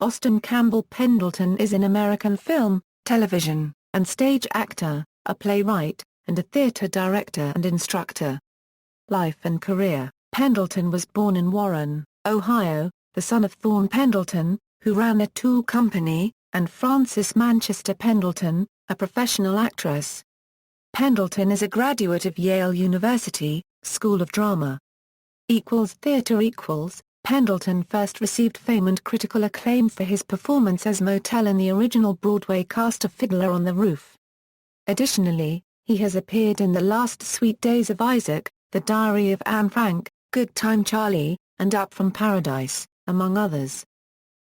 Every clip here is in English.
Austin Campbell Pendleton is an American film, television, and stage actor, a playwright, and a theater director and instructor. Life and career. Pendleton was born in Warren, Ohio, the son of Thorne Pendleton, who ran a tool company, and Frances Manchester Pendleton, a professional actress. Pendleton is a graduate of Yale University, School of Drama. Theater. Pendleton first received fame and critical acclaim for his performance as Motel in the original Broadway cast of Fiddler on the Roof. Additionally, he has appeared in The Last Sweet Days of Isaac, The Diary of Anne Frank, Good Time Charlie, and Up from Paradise, among others.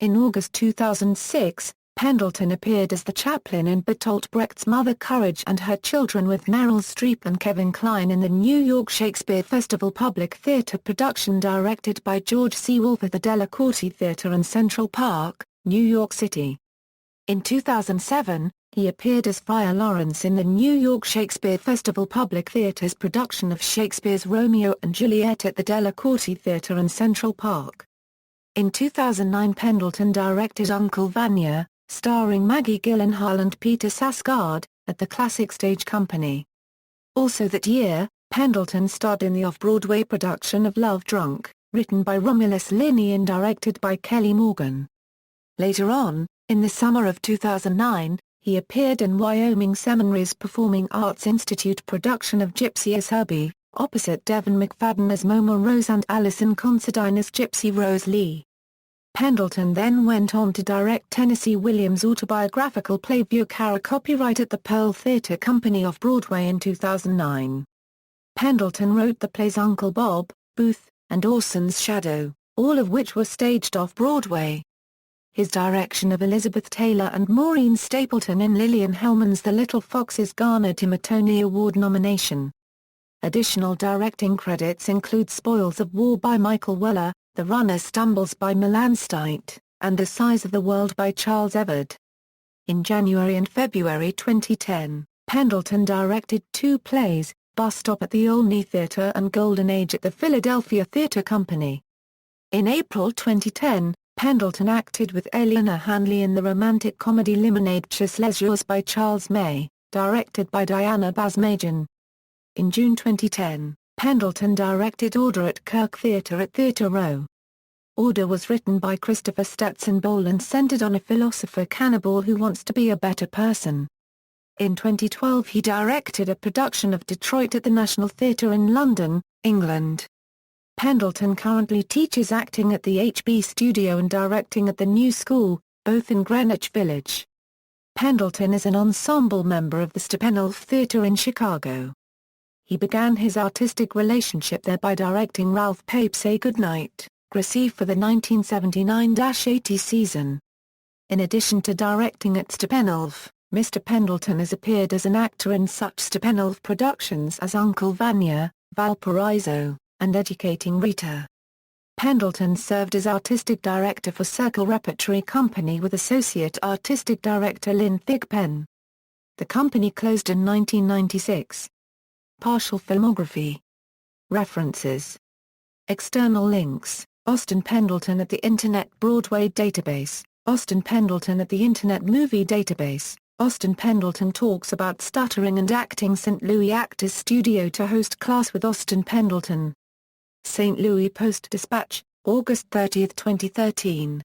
In August 2006, Pendleton appeared as the chaplain in Bertolt Brecht's Mother Courage and Her Children with Meryl Streep and Kevin Kline in the New York Shakespeare Festival public theater production directed by George C. Wolfe at the Delacorte Theater in Central Park, New York City. In 2007, he appeared as Friar Lawrence in the New York Shakespeare Festival Public Theater's production of Shakespeare's Romeo and Juliet at the Delacorte Theater in Central Park. In 2009, Pendleton directed Uncle Vanya, starring Maggie Gyllenhaal and Peter Sarsgaard, at the Classic Stage Company. Also that year, Pendleton starred in the off-Broadway production of Love Drunk, written by Romulus Linney and directed by Kelly Morgan. Later on, in the summer of 2009, he appeared in Wyoming Seminary's Performing Arts Institute production of Gypsy as Herbie, opposite Devon McFadden as Momo Rose and Alison Considine as Gypsy Rose Lee. Pendleton then went on to direct Tennessee Williams' autobiographical play View Cara copyright at the Pearl Theatre Company off-Broadway in 2009. Pendleton wrote the plays Uncle Bob, Booth, and Orson's Shadow, all of which were staged off-Broadway. His direction of Elizabeth Taylor and Maureen Stapleton in Lillian Hellman's The Little Foxes garnered him a Tony Award nomination. Additional directing credits include Spoils of War by Michael Weller, The Runner Stumbles by Milan Stite, and The Size of the World by Charles Everd. In January and February 2010, Pendleton directed two plays, Bus Stop at the Olney Theatre and Golden Age at the Philadelphia Theatre Company. In April 2010, Pendleton acted with Eleanor Hanley in the romantic comedy Lemonade Chas Les Jours by Charles May, directed by Diana Basmajian. In June 2010, Pendleton directed Order at Kirk Theatre at Theatre Row. Order was written by Christopher Stetson Bowl and centered on a philosopher cannibal who wants to be a better person. In 2012 he directed a production of Detroit at the National Theatre in London, England. Pendleton currently teaches acting at the HB Studio and directing at the New School, both in Greenwich Village. Pendleton is an ensemble member of the Steppenwolf Theatre in Chicago. He began his artistic relationship there by directing Ralph Pape's Say Goodnight, Gracie for the 1979-80 season. In addition to directing at Steppenwolf, Mr. Pendleton has appeared as an actor in such Steppenwolf productions as Uncle Vanya, Valparaiso, and Educating Rita. Pendleton served as artistic director for Circle Repertory Company with associate artistic director Lynn Thigpen. The company closed in 1996. Partial filmography. References. External links: Austin Pendleton at the Internet Broadway Database, Austin Pendleton at the Internet Movie Database, Austin Pendleton talks about stuttering and acting. St. Louis Actors Studio to host class with Austin Pendleton. St. Louis Post-Dispatch, August 30, 2013.